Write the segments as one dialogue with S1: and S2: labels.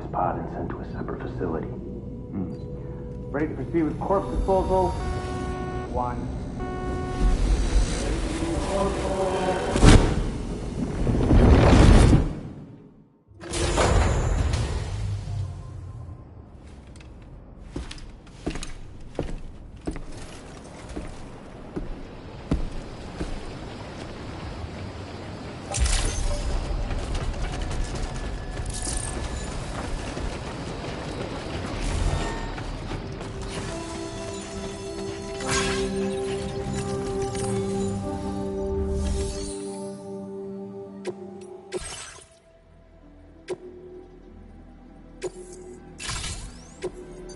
S1: compromised pod and sent to a separate facility.
S2: Ready to proceed with corpse disposal? 1.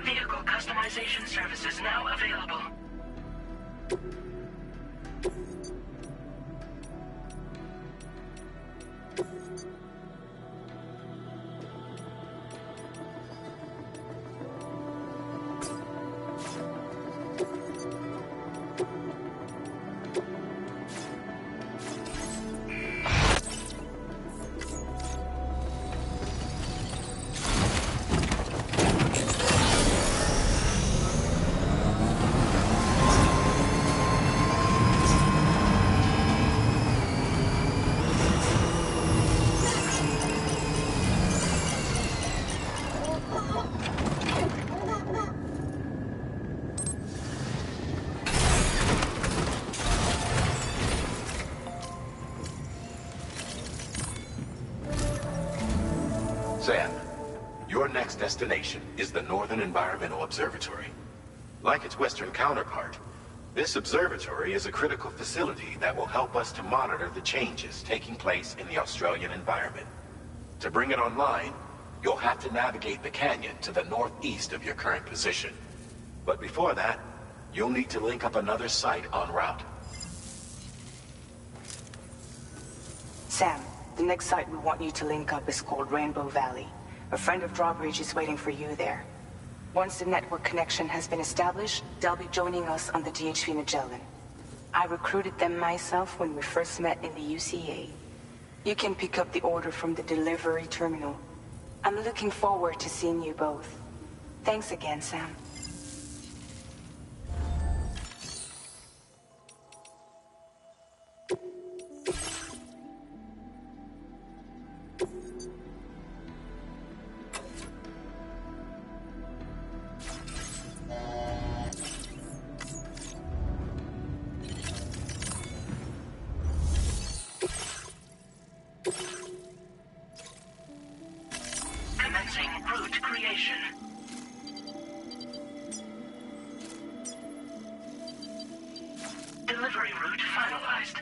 S3: Vehicle customization services now available.
S4: Sam, your next destination is the Northern Environmental Observatory. Like its Western counterpart, this observatory is a critical facility that will help us to monitor the changes taking place in the Australian environment. To bring it online, you'll have to navigate the canyon to the northeast of your current position. But before that, you'll need to link up another site en route.
S5: Sam, the next site we want you to link up is called Rainbow Valley. A friend of Drawbridge is waiting for you there. Once the network connection has been established, they'll be joining us on the DHV Magellan. I recruited them myself when we first met in the UCA. You can pick up the order from the delivery terminal. I'm looking forward to seeing you both. Thanks again, Sam.
S3: Commencing route creation. Delivery route finalized.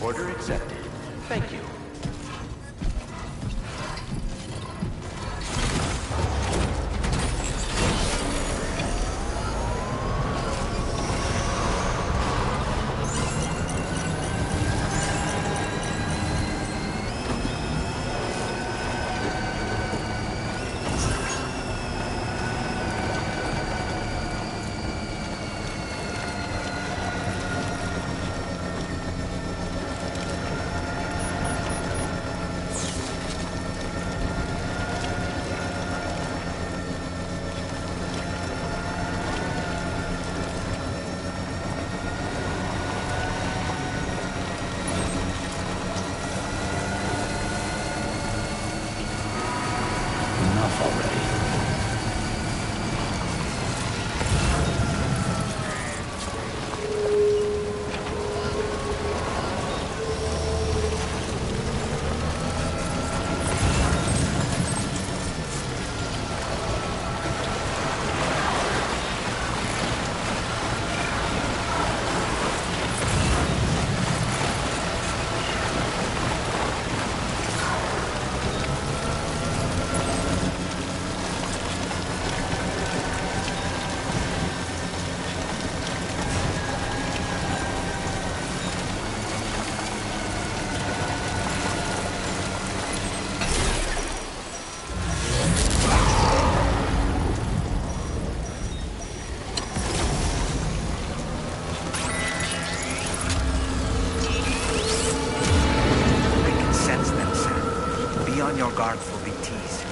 S1: Order accepted. Thank you.
S6: guards will be teased.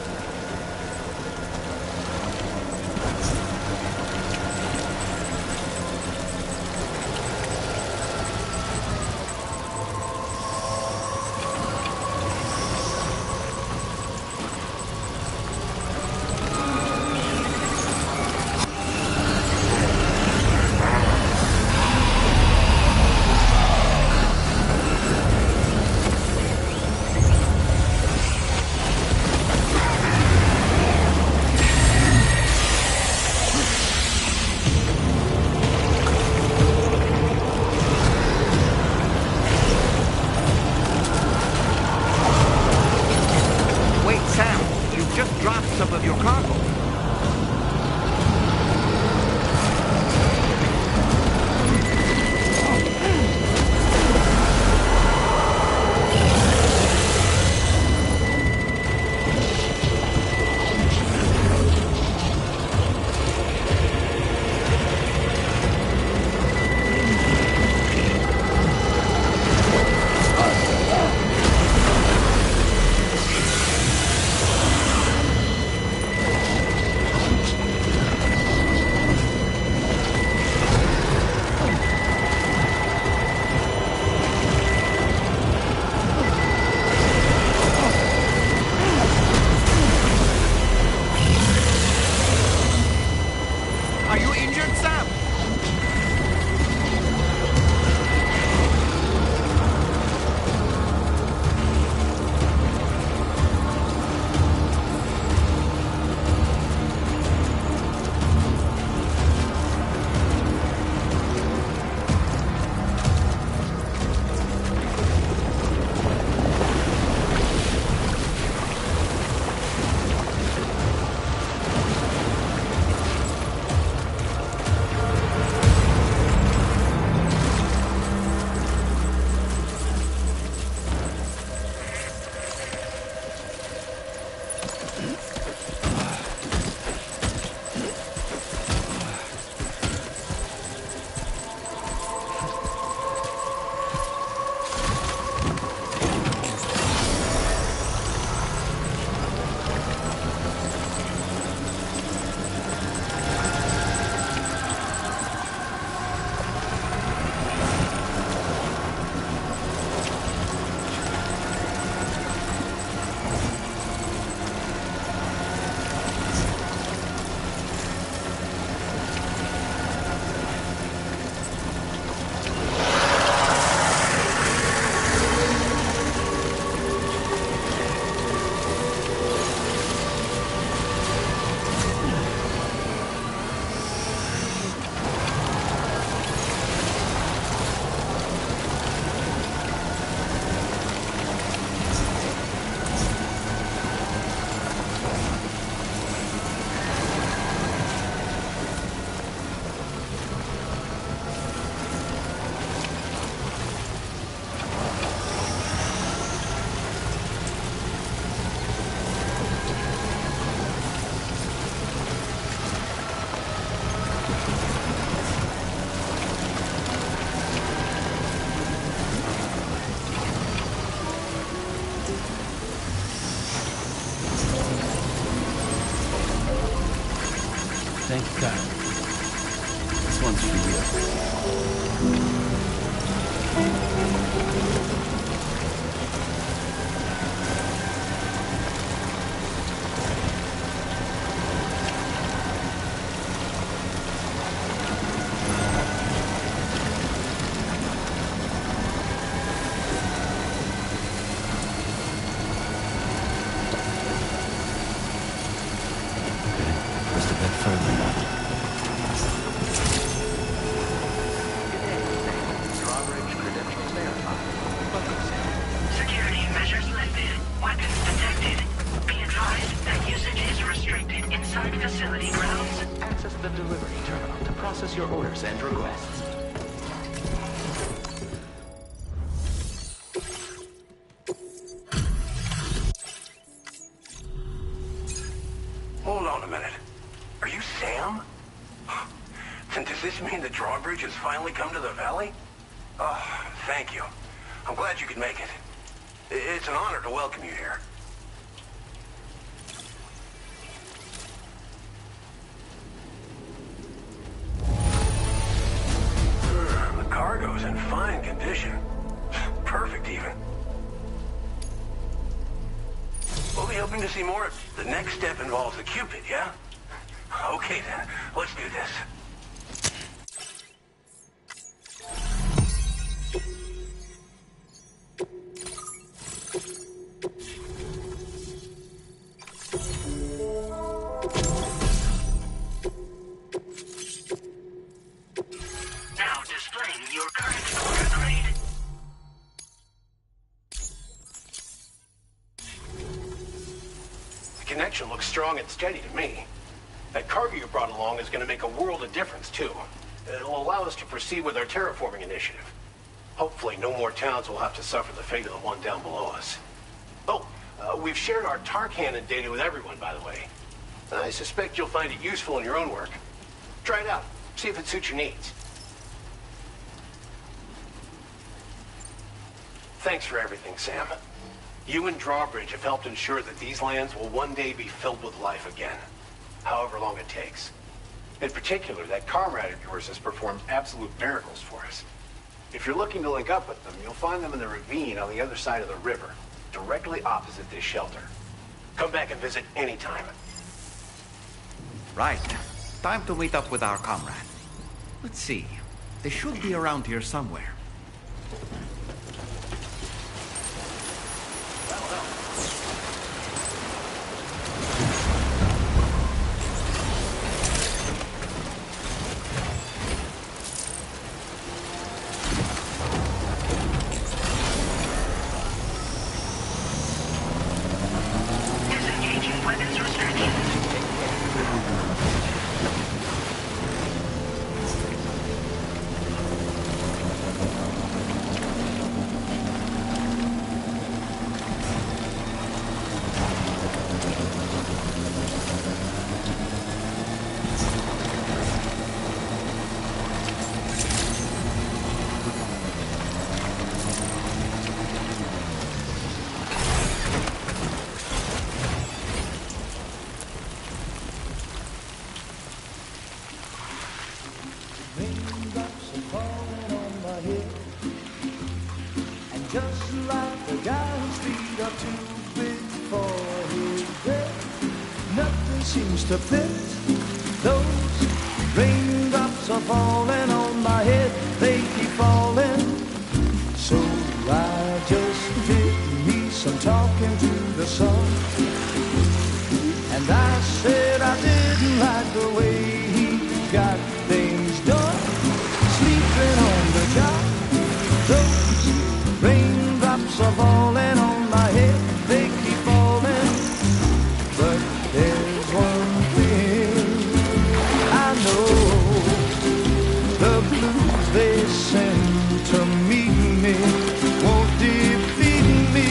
S7: Thank God. This one's for
S3: Security measures lifted. Weapons detected. Be advised that usage is restricted inside facility grounds.
S1: Access the delivery terminal to process your orders and requests.
S8: Hold on a minute. Are you Sam? Then does this mean the drawbridge has finally come to the valley? Oh, thank you. I'm glad you could make it. It's an honor to welcome you here. condition. Perfect, even. We'll be hoping to see more. The next step involves the Cupid, yeah? Okay then, let's do this.
S3: Now displaying your current order grade.
S8: The connection looks strong and steady to me. That cargo you brought along is going to make a world of difference, too. It'll allow us to proceed with our terraforming initiative. Hopefully, no more towns will have to suffer the fate of the one down below us. Oh, we've shared our tar cannon data with everyone, by the way. I suspect you'll find it useful in your own work. Try it out. See if it suits your needs. Thanks for everything, Sam. You and Drawbridge have helped ensure that these lands will one day be filled with life again. However long it takes. In particular, that comrade of yours has performed absolute miracles for us. If you're looking to link up with them, you'll find them in the ravine on the other side of the river, directly opposite this shelter. Come back and visit anytime.
S6: Right. Time to meet up with our comrade. Let's see. They should be around here somewhere.
S3: Disengaging weapons restrictions.
S9: Raindrops are falling on my head, and just like the guy whose feet are too big for his bed, nothing seems to fit. Those raindrops are falling on my head, they keep falling. So I just did me some talking to the sun, and I said I didn't like the way he got things done. Sleeping on the job, those raindrops are falling on my head, they keep falling. But there's one thing I know, the blues they send to meet me won't defeat me.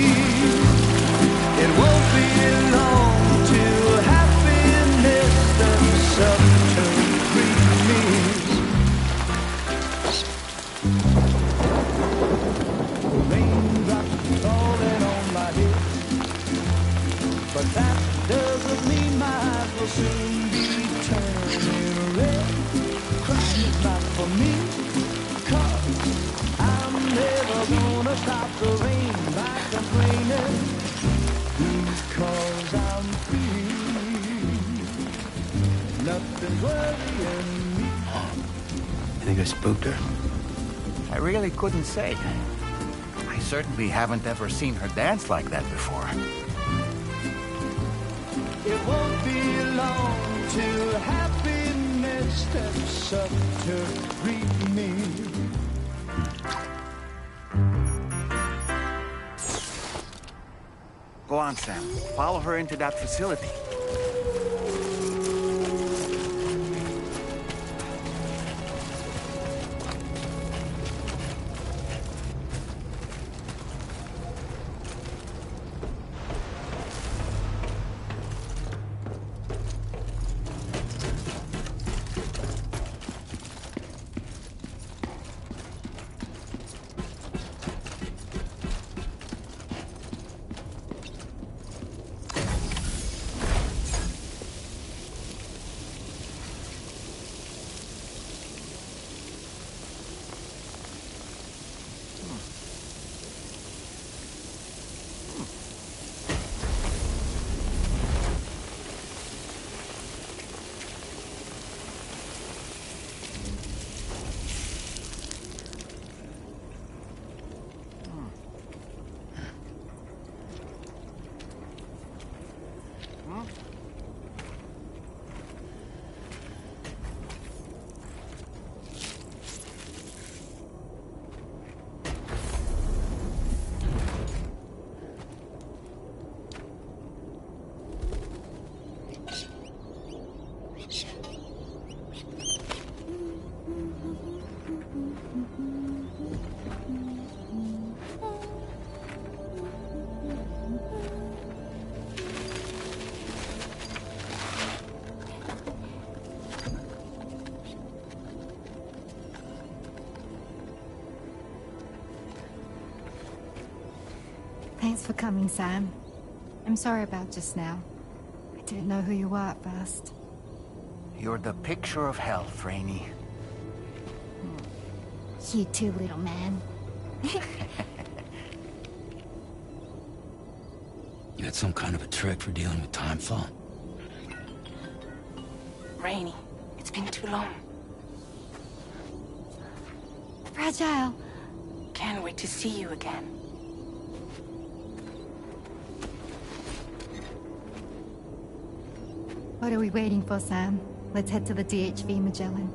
S9: It won't be long till happiness steps up to greet me. Raindrops falling on my head, but that doesn't mean my eyes will soon be turning red. Crying is not for me, 'cause I'm never gonna stop the rain by complaining, because I'm free. Nothing's worrying me.
S7: You think I spooked her?
S6: I really couldn't say. I certainly haven't ever seen her dance like that before.
S9: It won't be long till happiness steps up to greet me.
S6: Go on, Sam. Follow her into that facility.
S10: Thanks for coming, Sam. I'm sorry about just now. I didn't know who you were at first.
S6: You're the picture of health, Rainey.
S10: You too, little man.
S7: You got some kind of a trick for dealing with time fall?
S5: Rainey, it's been too long.
S10: Fragile.
S5: Can't wait to see you again.
S10: What are we waiting for, Sam? Let's head to the DHV Magellan.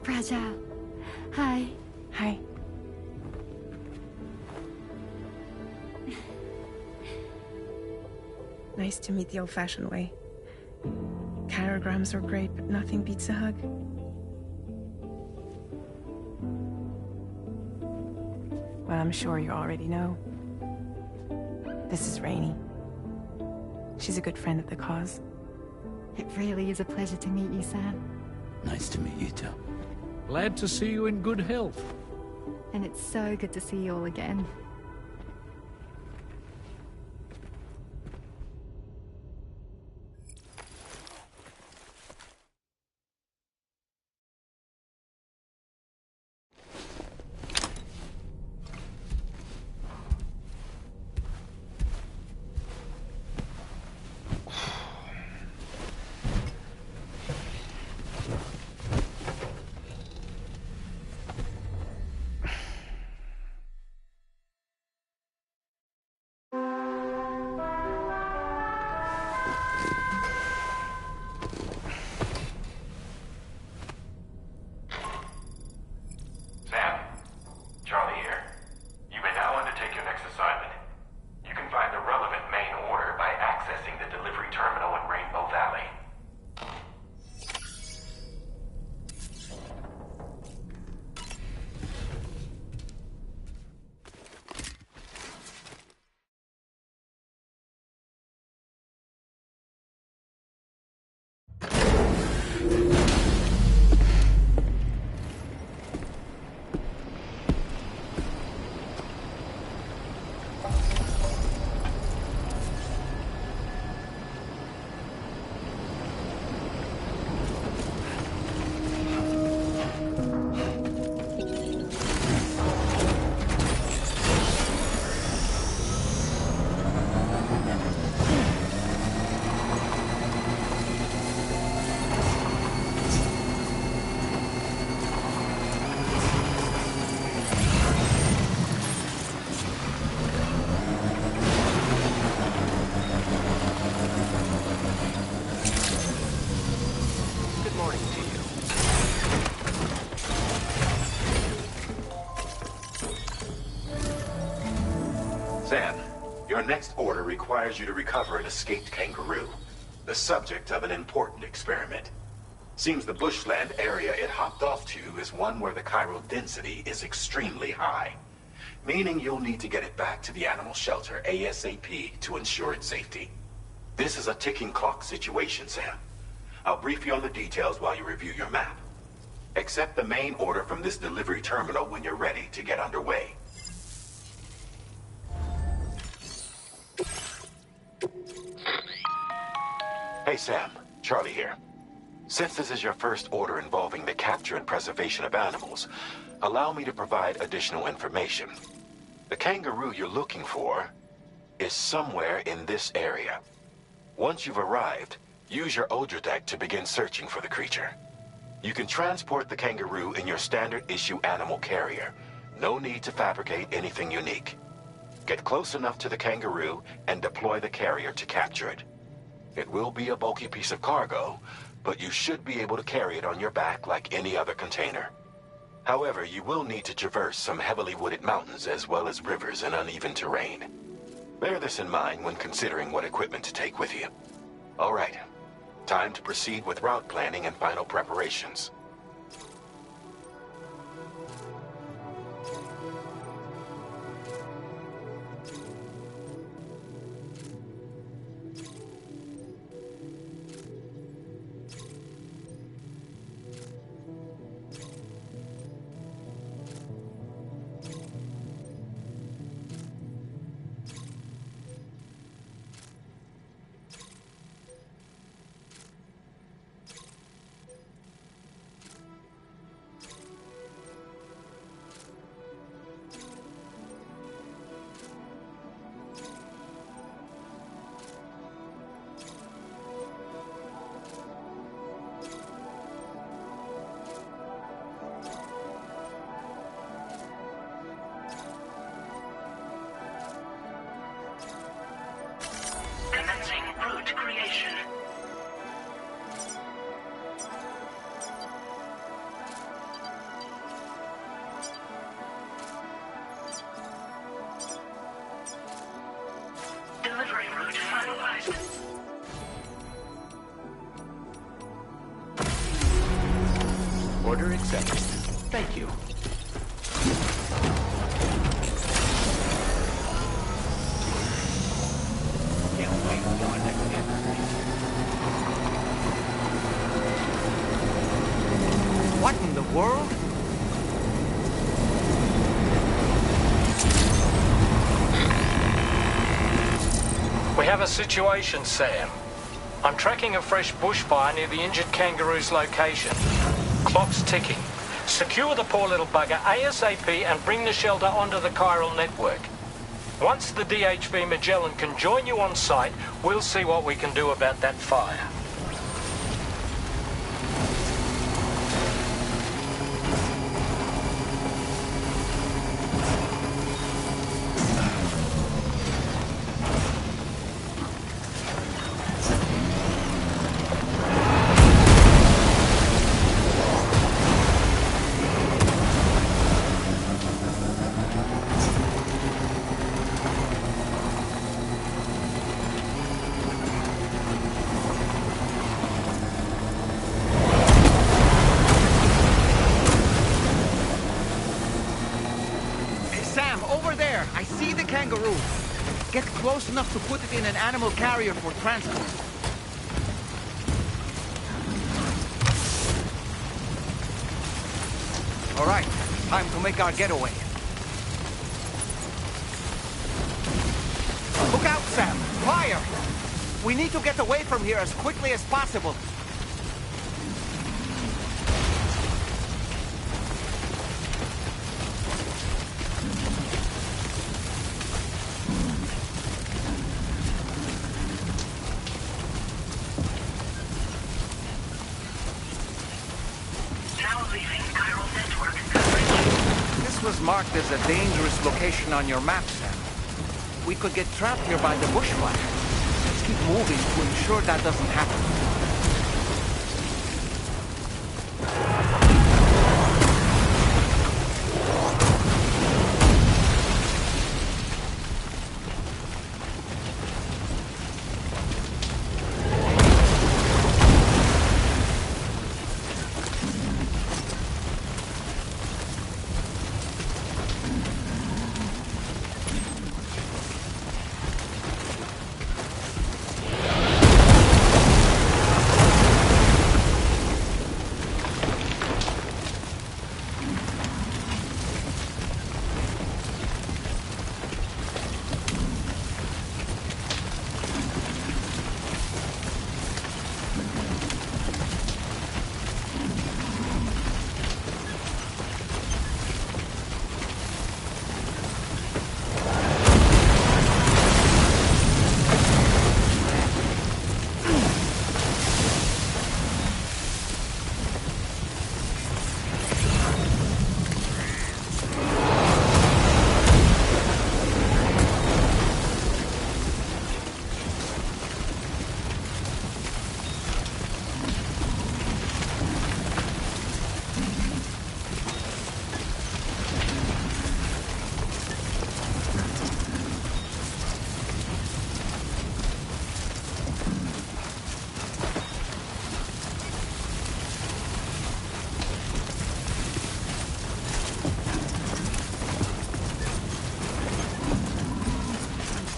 S10: Fragile. Hi.
S5: Hi.
S11: Nice to meet the old-fashioned way. Carograms are great, but nothing beats a hug. Well, I'm sure you already know. This is Rainey. She's a good friend of the cause.
S10: It really is a pleasure to meet you, Sam.
S7: Nice to meet you too.
S12: Glad to see you in good health.
S10: And it's so good to see you all again.
S4: Sam, Charlie here. You may now undertake your next assignment. You can find the relevant main order by accessing the delivery terminal in Rainbow Valley.
S1: Good morning to you.
S4: Sam, your next order requires you to recover an escaped kangaroo, the subject of an important experiment. Seems the bushland area it hopped off to is one where the chiral density is extremely high, meaning you'll need to get it back to the animal shelter ASAP to ensure its safety. This is a ticking clock situation, Sam. I'll brief you on the details while you review your map. Accept the main order from this delivery terminal when you're ready to get underway. Hey Sam, Charlie here. Since this is your first order involving the capture and preservation of animals, allow me to provide additional information. The kangaroo you're looking for is somewhere in this area. Once you've arrived, use your Odradek to begin searching for the creature. You can transport the kangaroo in your standard issue animal carrier. No need to fabricate anything unique. Get close enough to the kangaroo and deploy the carrier to capture it. It will be a bulky piece of cargo, but you should be able to carry it on your back like any other container. However, you will need to traverse some heavily wooded mountains as well as rivers and uneven terrain. Bear this in mind when considering what equipment to take with you. All right. Time to proceed with route planning and final preparations.
S3: Commencing route creation. Delivery route finalized.
S1: Order accepted. Thank you. Can't wait for my next destination.
S6: What in the world?
S12: We have a situation, Sam. I'm tracking a fresh bushfire near the injured kangaroo's location. Clock's ticking. Secure the poor little bugger ASAP and bring the shelter onto the chiral network. Once the DHV Magellan can join you on site, we'll see what we can do about that fire.
S6: Kangaroo. Get close enough to put it in an animal carrier for transport. All right, time to make our getaway. Look out, Sam! Fire! We need to get away from here as quickly as possible. This was marked as a dangerous location on your map, Sam. We could get trapped here by the bushfire. Let's keep moving to ensure that doesn't happen.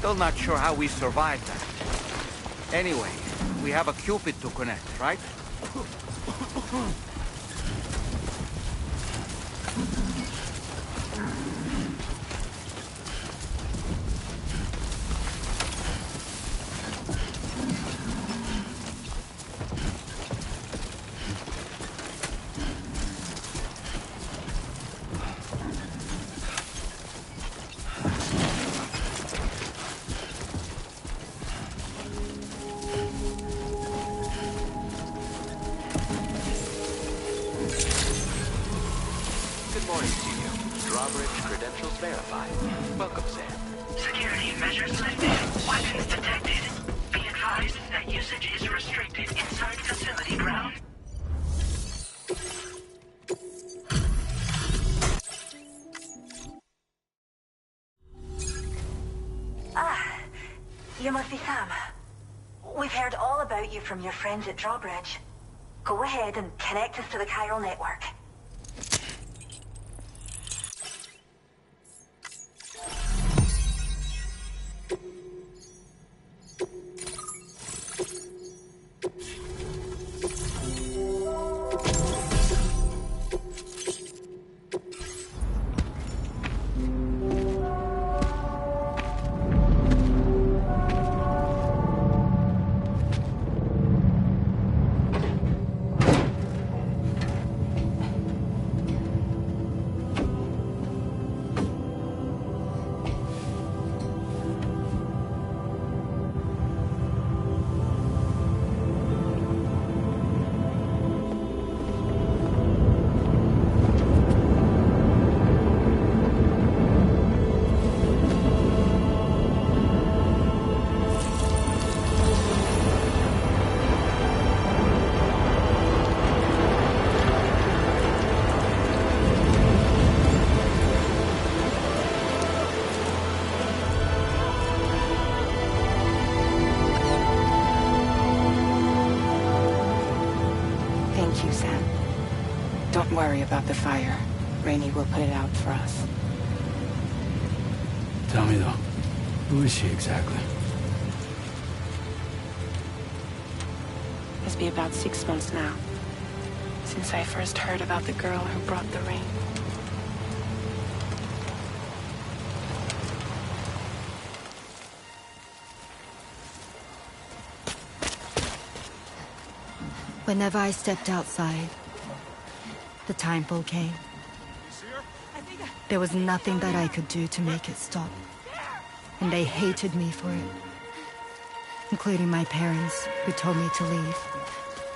S6: Still not sure how we survived that. Anyway, we have a Cupid to connect, right?
S1: Good morning to you. Drawbridge credentials verified. Welcome, Sam.
S3: Security measures lifted. Weapons detected. Be advised that usage is restricted inside facility ground.
S13: Ah, you must be Sam. We've heard all about you from your friends at Drawbridge. Go ahead and connect us to the chiral network.
S5: Thank you, Sam. Don't worry about the fire. Rainey will put it out for us.
S7: Tell me, though, who is she exactly?
S11: It's been about 6 months now, since I first heard about the girl who brought the rain.
S10: Whenever I stepped outside, the timefall came. There was nothing that I could do to make it stop. And they hated me for it. Including my parents, who told me to leave.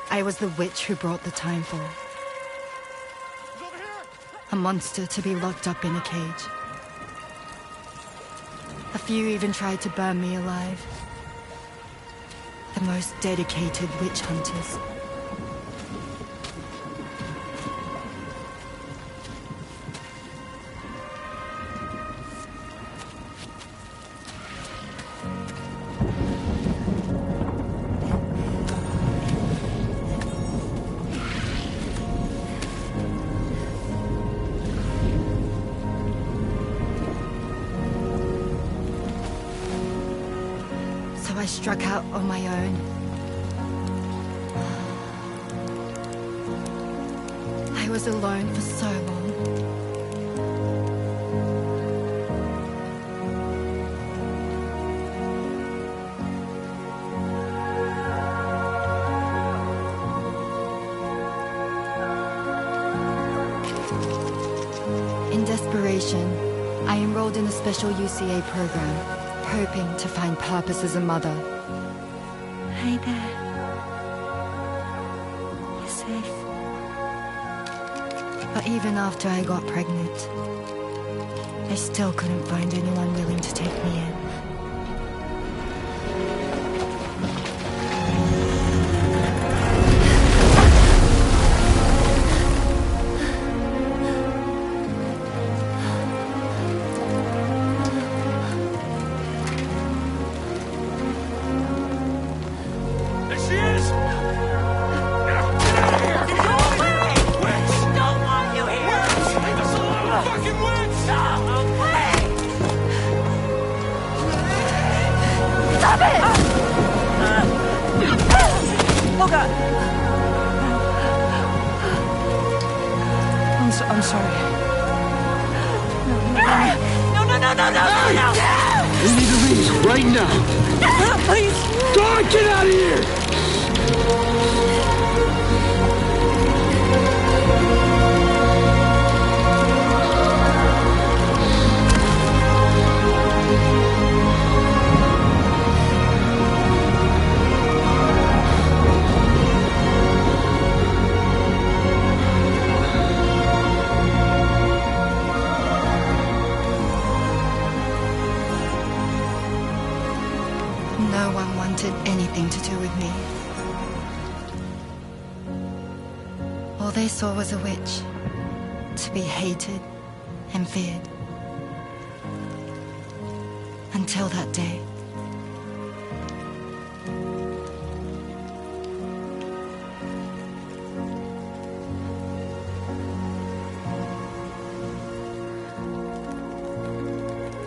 S10: I was the witch who brought the timefall. A monster to be locked up in a cage. A few even tried to burn me alive. The most dedicated witch hunters. I struck out on my own. I was alone for so long. In desperation, I enrolled in a special UCA program. Hoping to find purpose as a mother.
S13: Hi there. You're safe.
S10: But even after I got pregnant, I still couldn't find anyone willing to take me in.
S7: right now!
S11: Please!
S7: God, get out of here!
S10: No one wanted anything to do with me. All they saw was a witch, to be hated and feared. Until that day.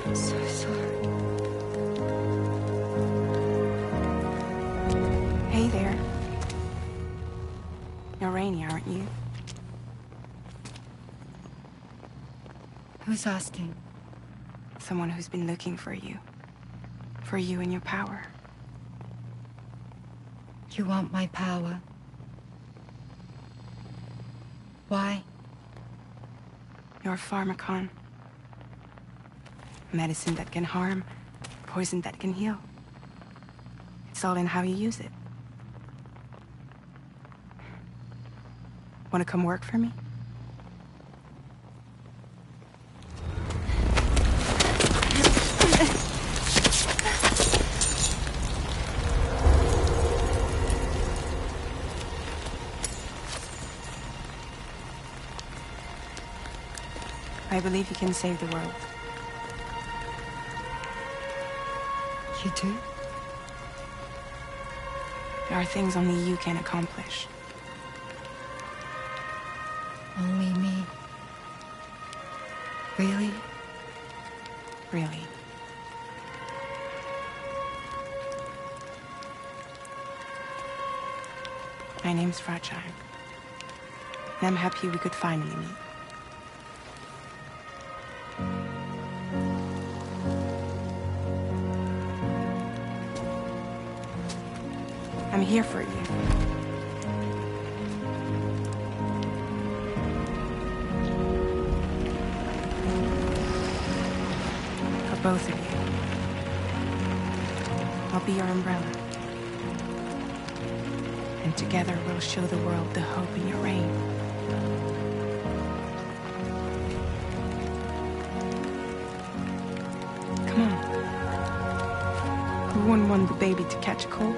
S10: I'm so sorry.
S11: Hey there. You're Rainey, aren't you?
S10: Who's asking?
S11: Someone who's been looking for you. For you and your power.
S10: You want my power? Why?
S11: You're a pharmacon. Medicine that can harm, poison that can heal. It's all in how you use it. Want to come work for me? I believe you can save the world.
S10: You do?
S11: There are things only you can accomplish.
S10: Only me. Really?
S11: Really. My name's Fragile. And I'm happy we could finally meet. I'm here for you. For both of you. I'll be your umbrella. And together we'll show the world the hope in your reign. Come on. Who wouldn't want the baby to catch a cold?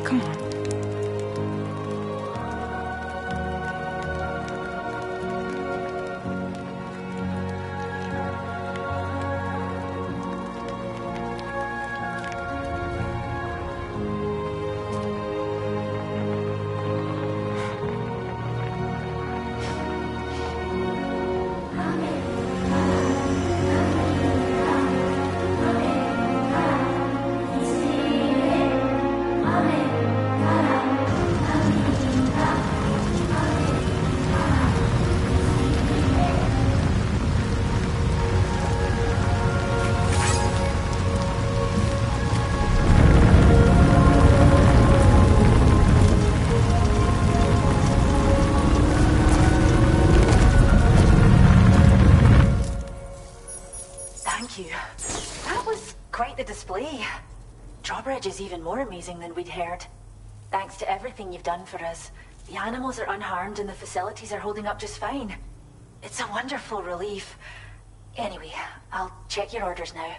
S11: Come on.
S13: Drawbridge is even more amazing than we'd heard. Thanks to everything you've done for us, the animals are unharmed and the facilities are holding up just fine. It's a wonderful relief. Anyway, I'll check your orders now.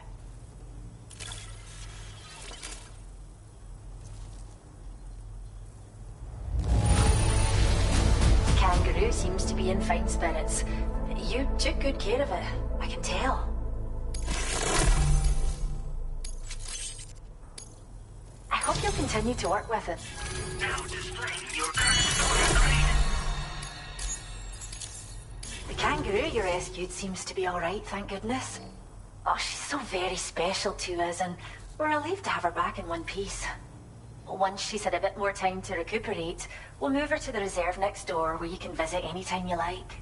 S13: The kangaroo seems to be in fine spirits. You took good care of it, I can tell. I hope you'll continue to work with it.
S3: Now displaying your current upgrade.
S13: The kangaroo you rescued seems to be alright, thank goodness. Oh, she's so very special to us, and we're relieved to have her back in one piece. Once she's had a bit more time to recuperate, we'll move her to the reserve next door where you can visit anytime you like.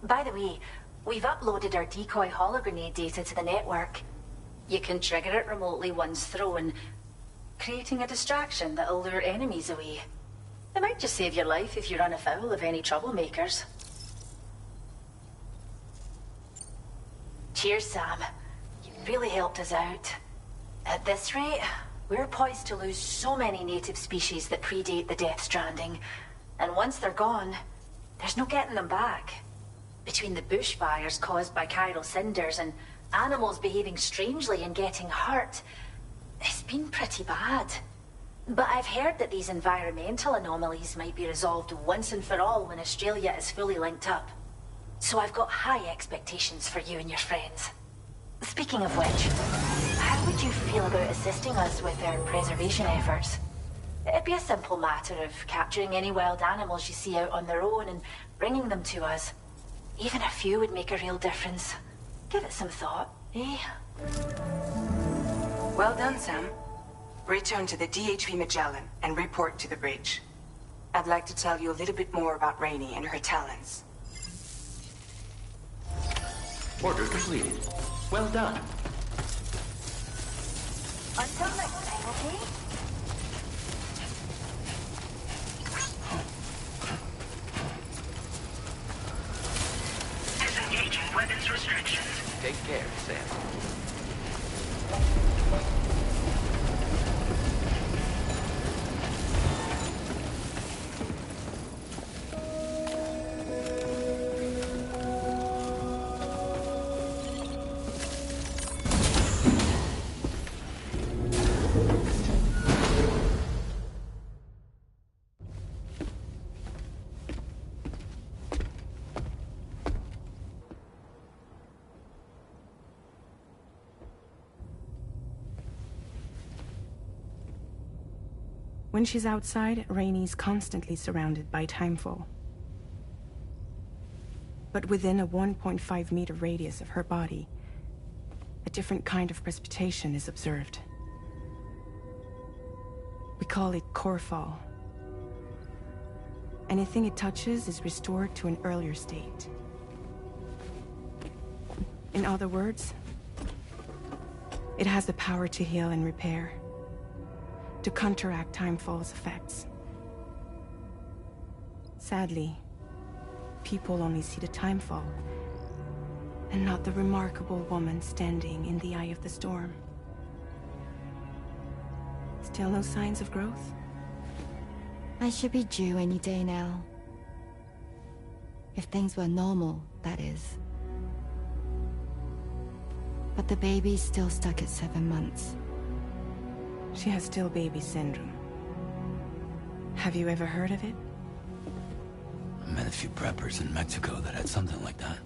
S13: By the way, We've uploaded our decoy hologrenade data to the network. You can trigger it remotely once thrown, creating a distraction that'll lure enemies away. It might just save your life if you run afoul of any troublemakers. Cheers, Sam. You really helped us out. At this rate, we're poised to lose so many native species that predate the Death Stranding. And once they're gone, there's no getting them back. Between the bushfires caused by chiral cinders and animals behaving strangely and getting hurt, it's been pretty bad. But I've heard that these environmental anomalies might be resolved once and for all when Australia is fully linked up. So I've got high expectations for you and your friends. Speaking of which, how would you feel about assisting us with our preservation efforts? It'd be a simple matter of capturing any wild animals you see out on their own and bringing them to us. Even a few would make a real difference. Give it some thought, eh?
S5: Well done, Sam. Return to the DHV Magellan and report to the bridge. I'd like to tell you a little bit more about Rainey and her talents.
S1: Order completed. Well done.
S13: Until next time, okay?
S3: Disengaging weapons restrictions.
S1: Take care, Sam.
S11: When she's outside, Rainey's constantly surrounded by timefall. But within a 1.5-meter radius of her body, a different kind of precipitation is observed. We call it core fall. Anything it touches is restored to an earlier state. In other words, it has the power to heal and repair, to counteract timefall's effects. Sadly, people only see the timefall, and not the remarkable woman standing in the eye of the storm. Still no signs of growth?
S10: I should be due any day now. If things were normal, that is. But the baby's still stuck at 7 months.
S11: She has still baby syndrome. Have you ever heard of it?
S14: I met a few preppers in Mexico that had something like that.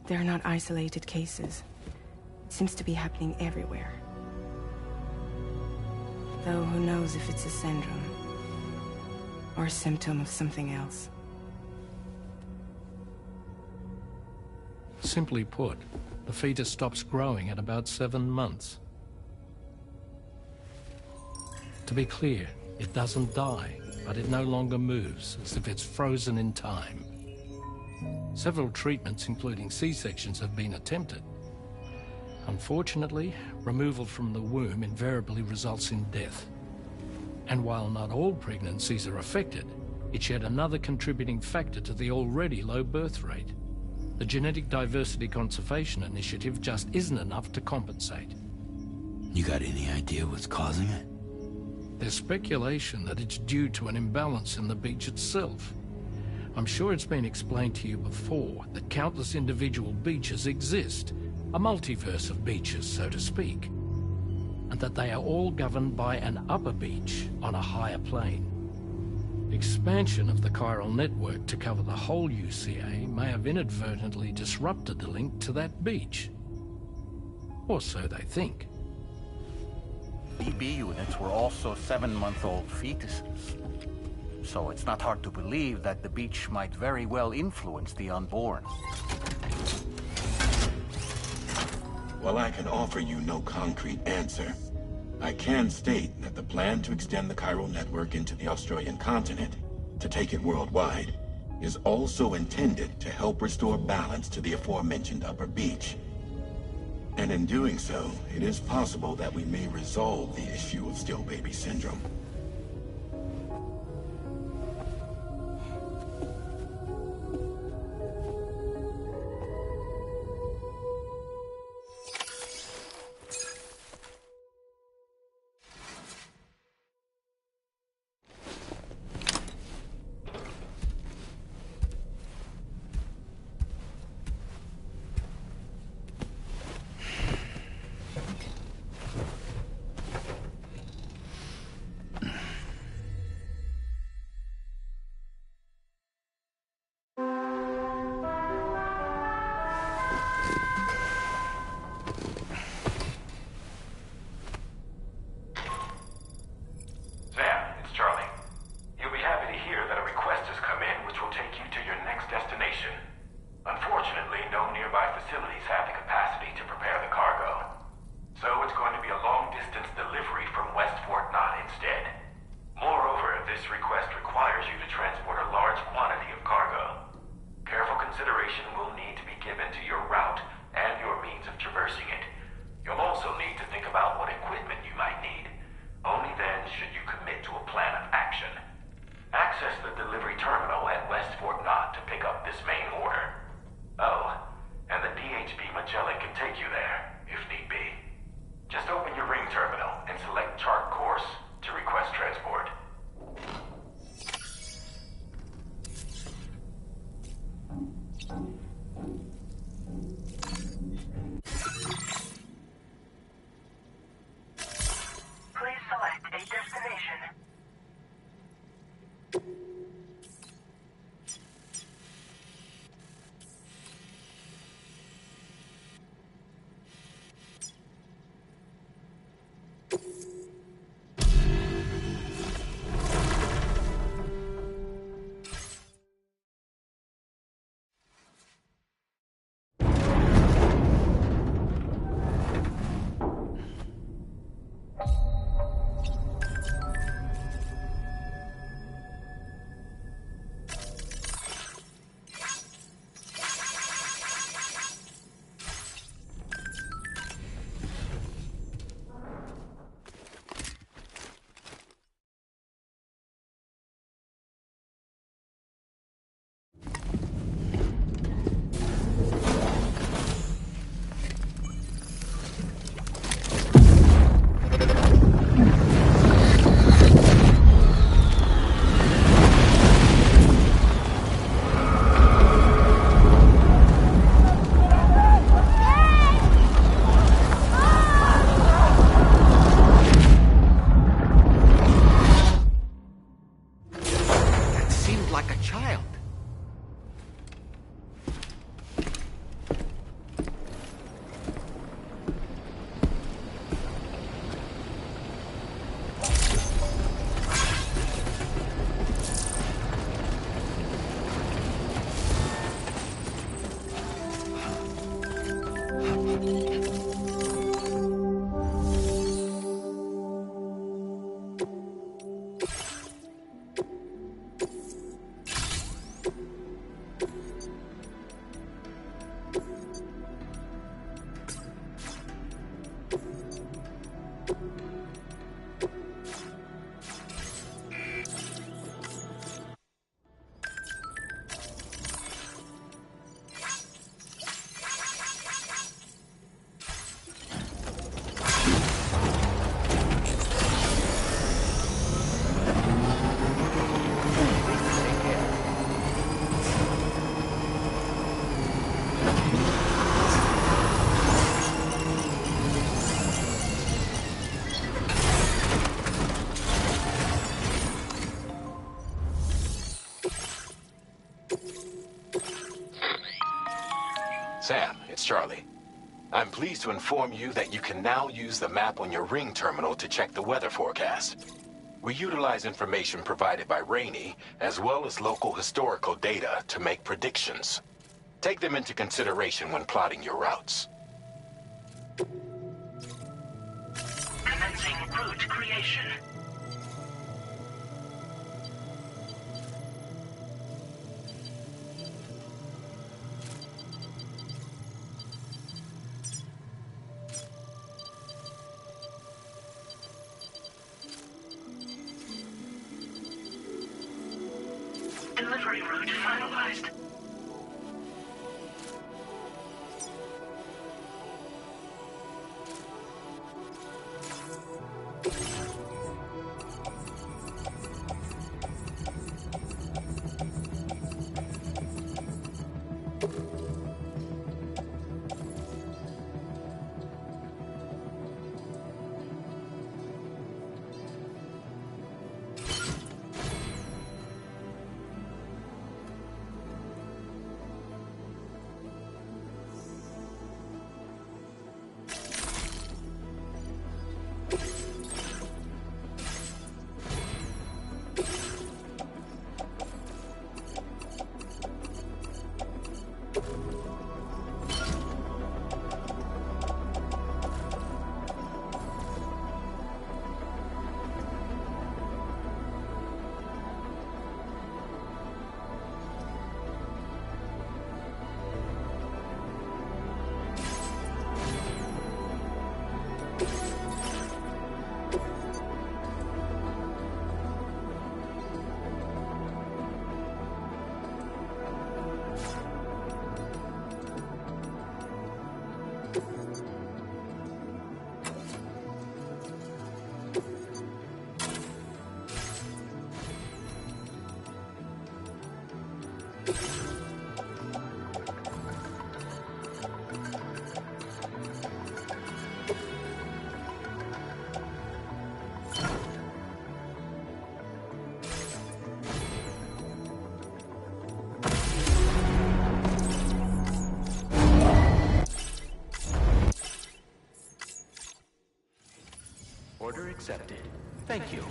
S11: They're not isolated cases. It seems to be happening everywhere. Though who knows if it's a syndrome or a symptom of something else.
S12: Simply put, the fetus stops growing at about 7 months. To be clear, it doesn't die, but it no longer moves, as if it's frozen in time. Several treatments, including C-sections, have been attempted. Unfortunately, removal from the womb invariably results in death. And while not all pregnancies are affected, it's yet another contributing factor to the already low birth rate. The Genetic Diversity Conservation Initiative just isn't enough to compensate.
S14: You got any idea what's causing it?
S12: There's speculation that it's due to an imbalance in the beach itself. I'm sure it's been explained to you before that countless individual beaches exist, a multiverse of beaches, so to speak, and that they are all governed by an upper beach on a higher plane. Expansion of the chiral network to cover the whole UCA may have inadvertently disrupted the link to that beach. Or so they think.
S15: BB units were also 7-month-old fetuses. So it's not hard to believe that the beach might very well influence the unborn.
S4: While I can offer you no concrete answer, I can state that the plan to extend the chiral network into the Australian continent, to take it worldwide, is also intended to help restore balance to the aforementioned upper beach. And in doing so, it is possible that we may resolve the issue of still baby syndrome. Sam, it's Charlie. I'm pleased to inform you that you can now use the map on your ring terminal to check the weather forecast. We utilize information provided by Rainey, as well as local historical data to make predictions. Take them into consideration when plotting your routes.
S3: Commencing route creation. route finalized.
S1: Order accepted. Thank you.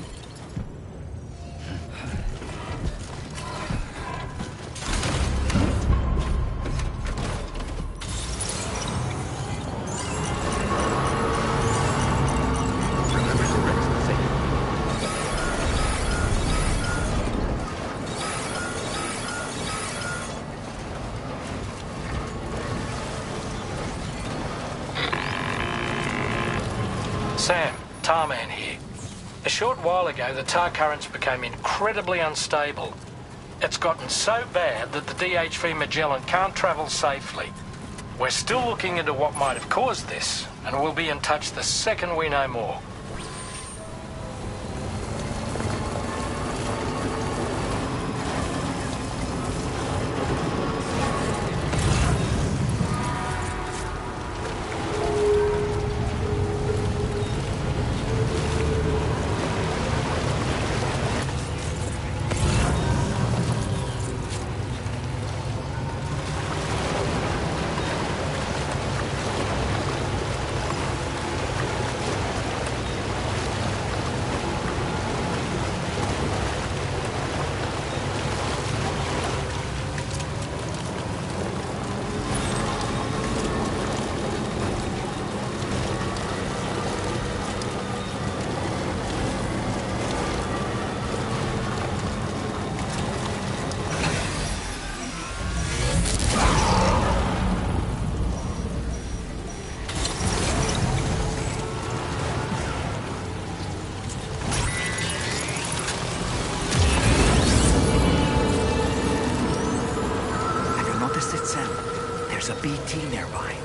S12: Sam, Tarman here. A short while ago, the tar currents became incredibly unstable. It's gotten so bad that the DHV Magellan can't travel safely. We're still looking into what might have caused this, and we'll be in touch the second we know more.
S6: There's a BT nearby.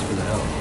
S14: Thanks for the help.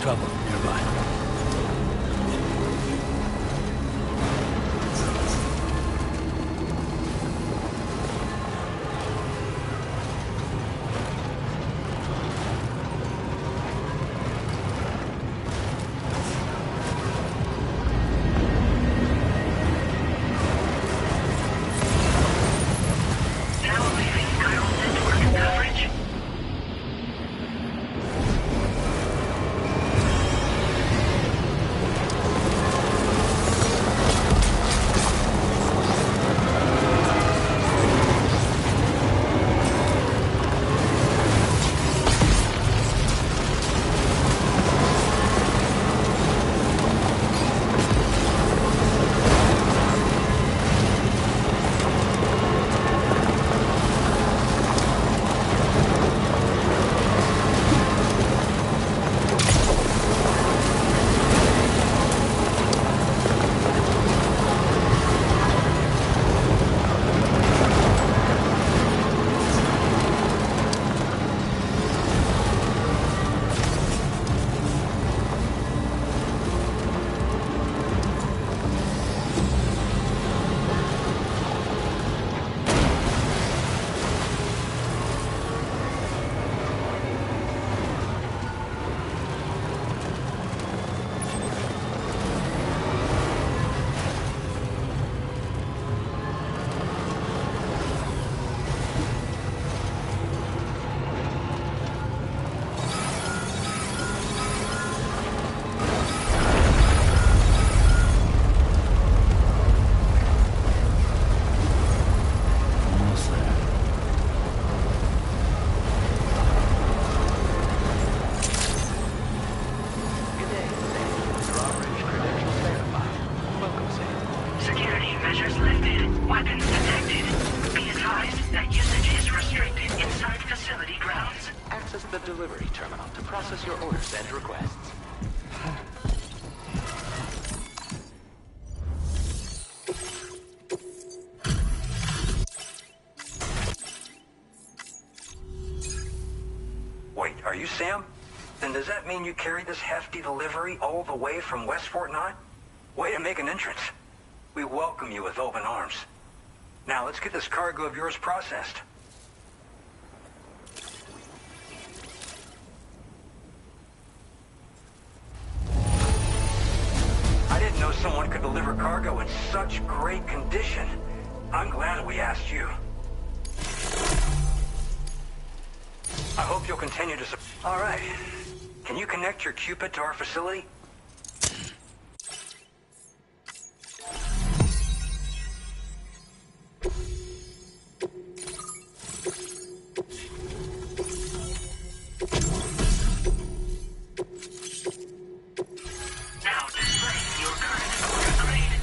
S14: Trouble nearby.
S1: process your orders and requests.
S16: Wait, are you Sam? Then does that mean you carried this hefty delivery all the way from Westport 9? Way to make an entrance. We welcome you with open arms. Now let's get this cargo of yours processed. I didn't know someone could deliver cargo in such great condition. I'm glad we asked you. I hope you'll continue to All right. Can you connect your Cupid to our facility?
S3: Now display your current order grade.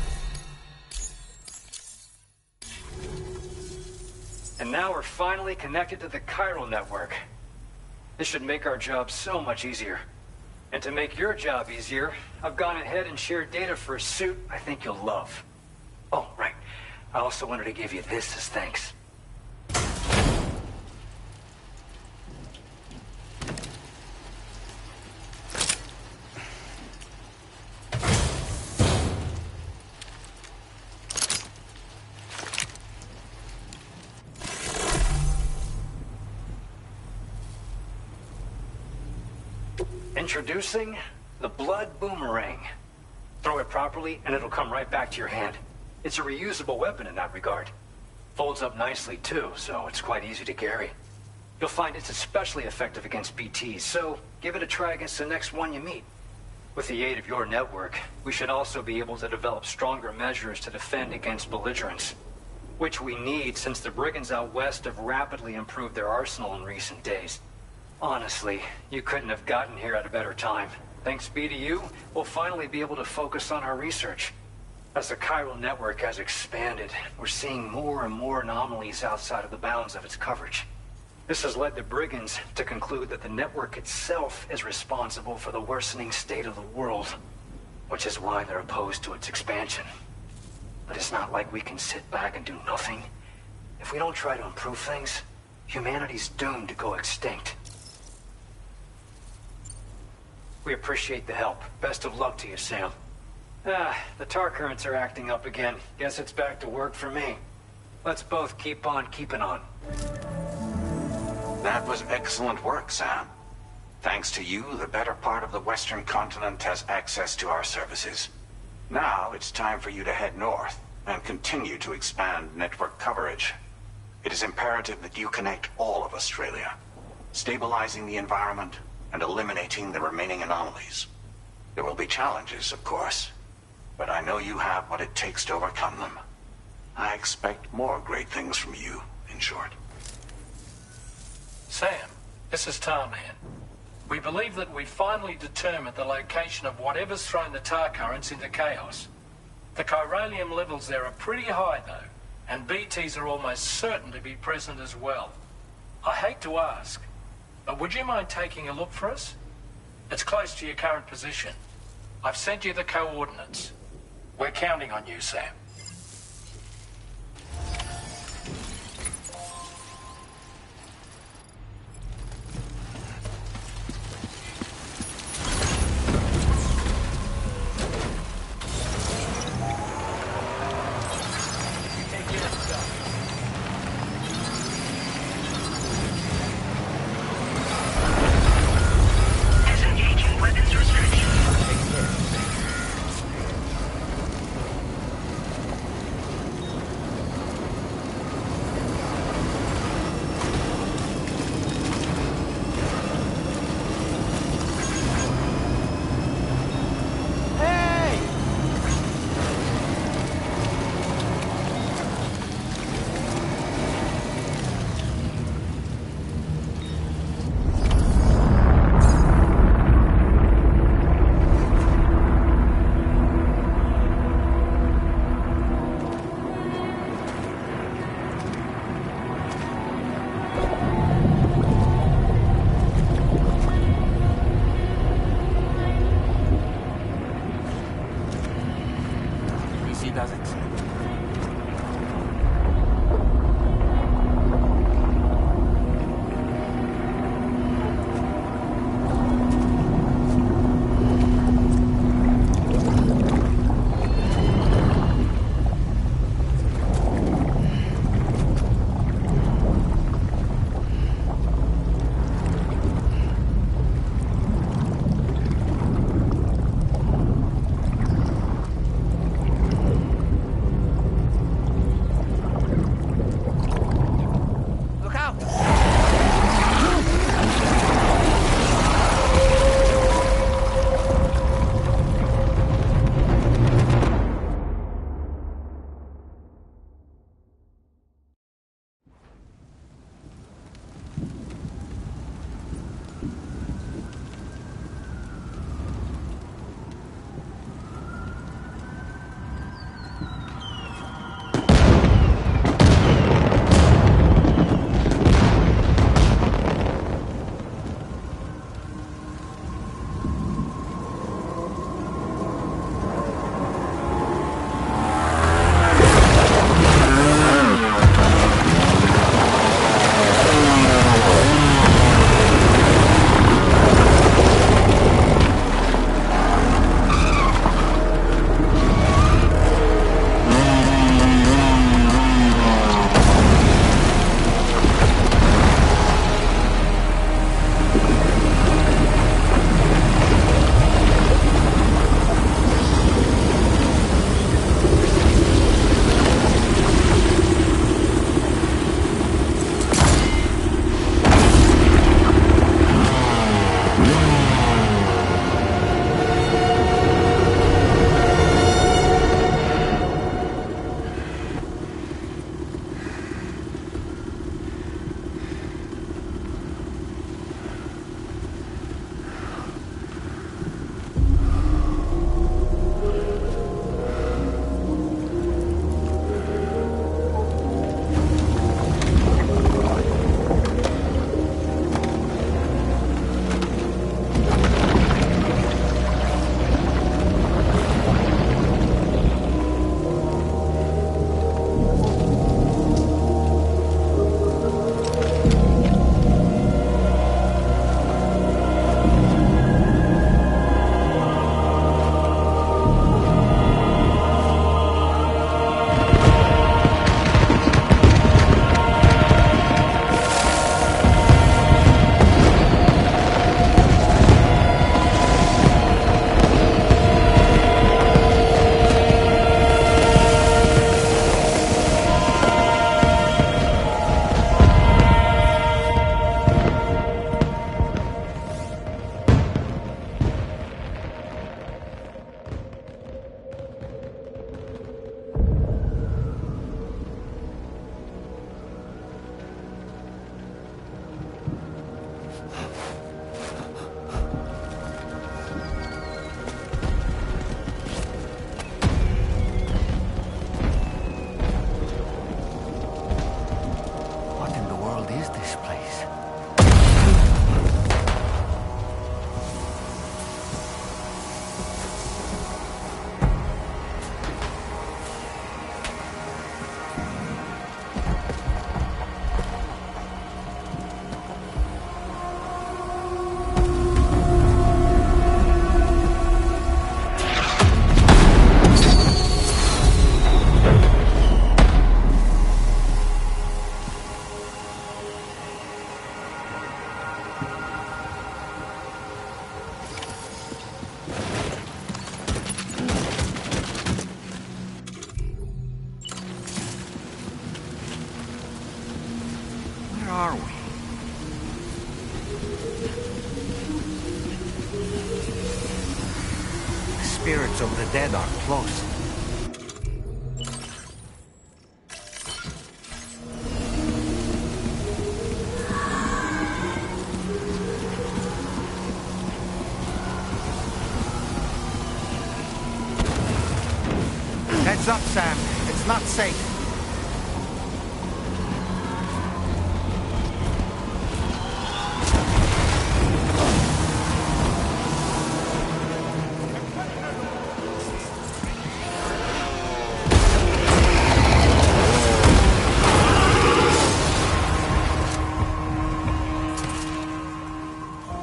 S17: And now we're finally connected to the chiral network. This should make our job so much easier. And to make your job easier, I've gone ahead and shared data for a suit I think you'll love. Oh, right. I also wanted to give you this as thanks. Introducing the Blood Boomerang. Throw it properly and it'll come right back to your hand. It's a reusable weapon in that regard. Folds up nicely too, so it's quite easy to carry. You'll find it's especially effective against BTs, so give it a try against the next one you meet. With the aid of your network, we should also be able to develop stronger measures to defend against belligerents. Which we need since the brigands out west have rapidly improved their arsenal in recent days. Honestly, you couldn't have gotten here at a better time. Thanks be to you, we'll finally be able to focus on our research. As the chiral network has expanded, we're seeing more and more anomalies outside of the bounds of its coverage. This has led the brigands to conclude that the network itself is responsible for the worsening state of the world, which is why they're opposed to its expansion. But it's not like we can sit back and do nothing. If we don't try to improve things, humanity's doomed to go extinct. We appreciate the help. Best of luck to you, Sam. The tar currents are acting up again. Guess it's back to work for me. Let's both keep on keeping on.
S18: That was excellent work, Sam. Thanks to you, the better part of the Western continent has access to our services. Now it's time for you to head north and continue to expand network coverage. It is imperative that you connect all of Australia, stabilizing the environment and eliminating the remaining anomalies. There will be challenges, of course, but I know you have what it takes to overcome them. I expect more great things from you, in short.
S12: Sam, this is Tarman. We believe that we finally determined the location of whatever's thrown the tar currents into chaos. The chiralium levels there are pretty high, though, and BTs are almost certain to be present as well. I hate to ask, but would you mind taking a look for us? It's close to your current position. I've sent you the coordinates. We're counting on you, Sam.
S6: Where are we? The spirits of the dead are close. Heads up, Sam. It's not safe.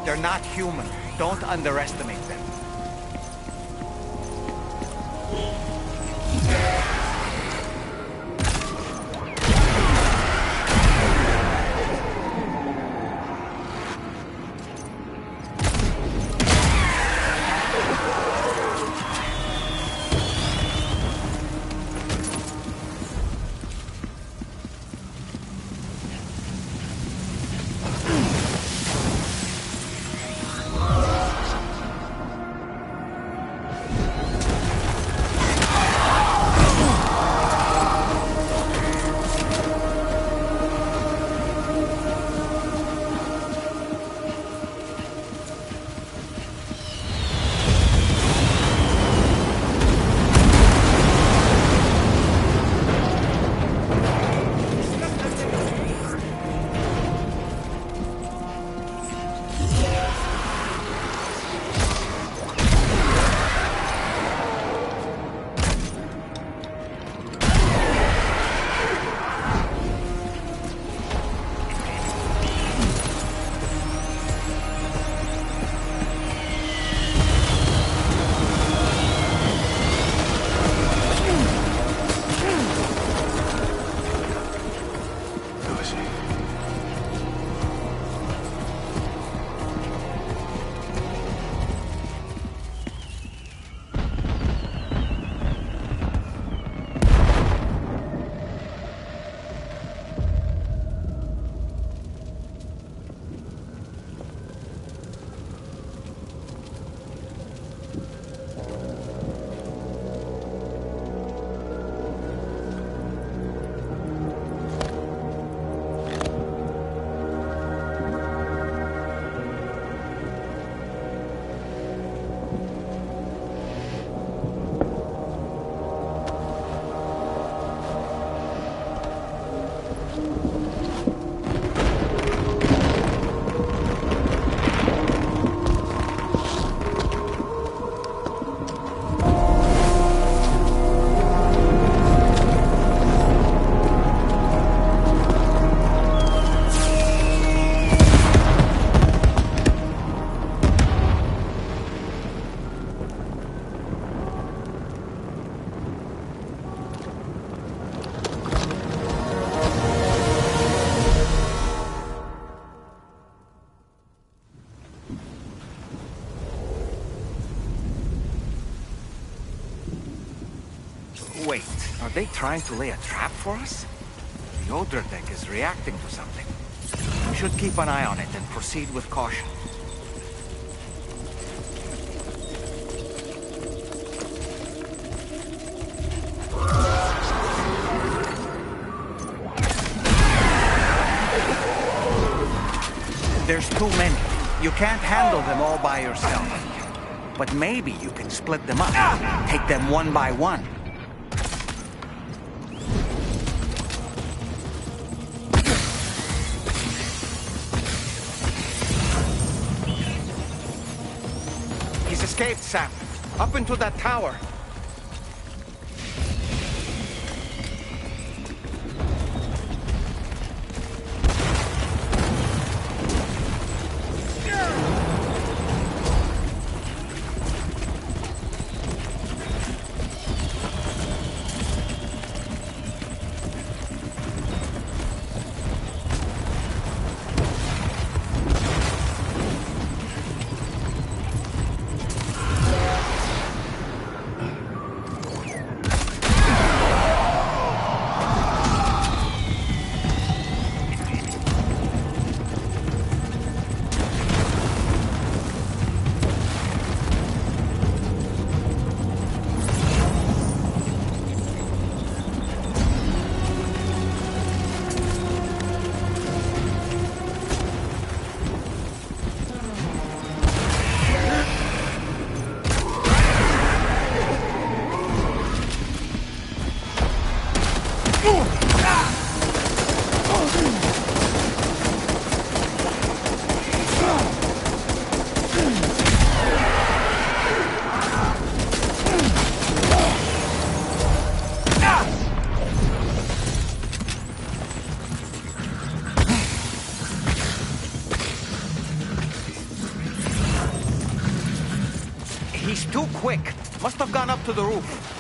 S6: They're not human. Don't underestimate them. Wait, are they trying to lay a trap for us? The Odra deck is reacting to something. We should keep an eye on it and proceed with caution. There's too many. You can't handle them all by yourself. But maybe you can split them up. Take them one by one. He's escaped, Sam. Up into that tower. Too quick. Must have gone up to the roof.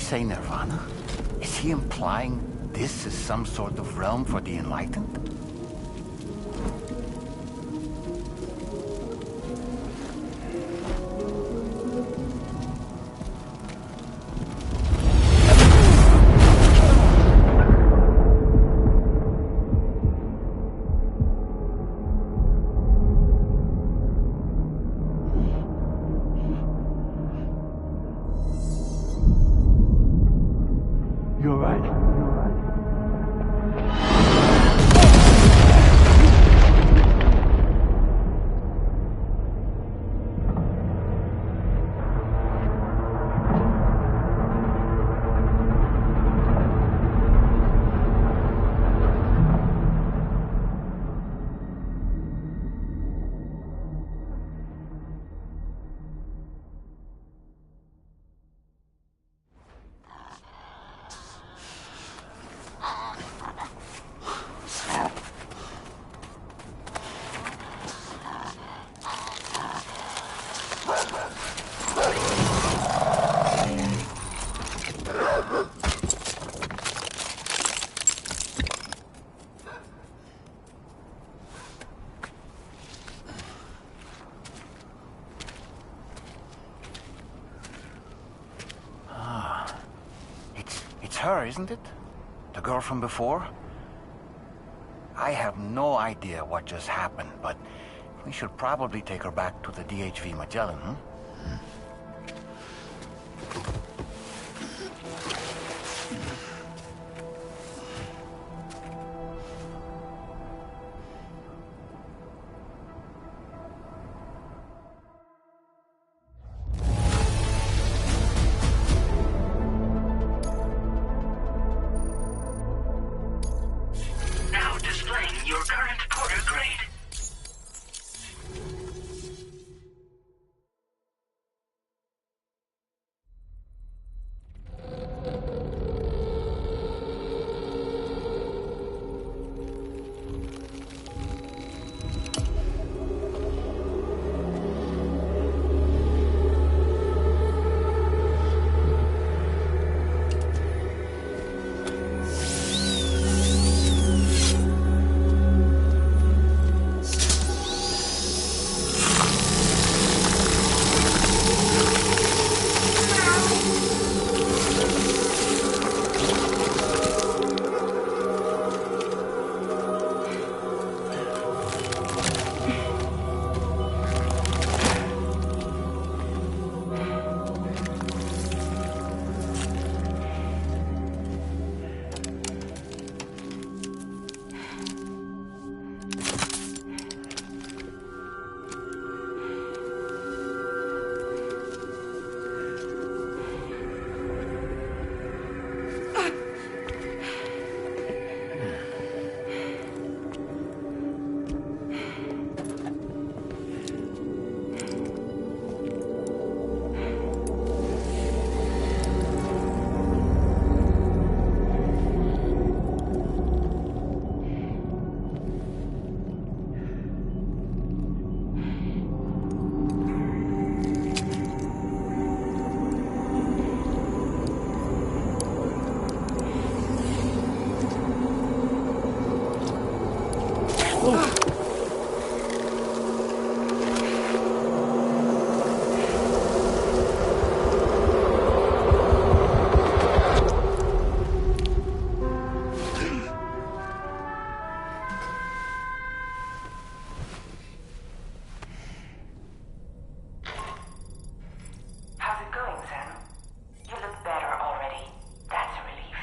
S15: say nirvana? Is he implying this is some sort of realm for the enlightened?
S9: You're right.
S6: her, isn't it? The girl from before? I have no idea what just happened, but we should probably take her back to the DHV Magellan, huh?
S3: Now displaying your current porter grade. How's it going, Sam? You look better already. That's a relief.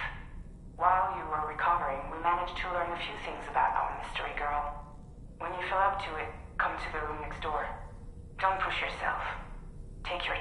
S3: While you were recovering, we managed to learn a few things about our mystery girl. When you feel up to it, come to the room next door. Don't push yourself. Take your